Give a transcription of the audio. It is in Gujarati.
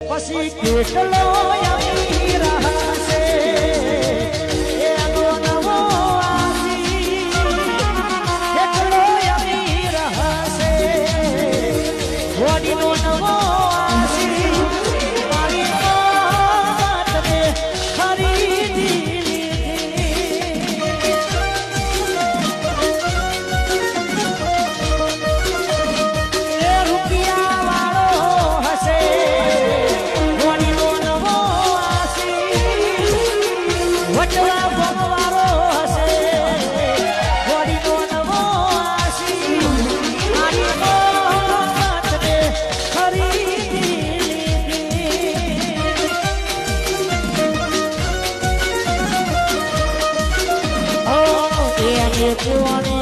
પછી કેટલો આવી રહેશે એનો નવો આશી કેટલો આવી રહેશે હોડીનો નવો આશી મારી વાતને ખરીદી લીધી એ રૂપિયા વાળો હશે વટવા ભમવારો હશે હોડીનો નવો આશી મારી મોહબ્બતને ખરીદી લીધી ઓ એને કોને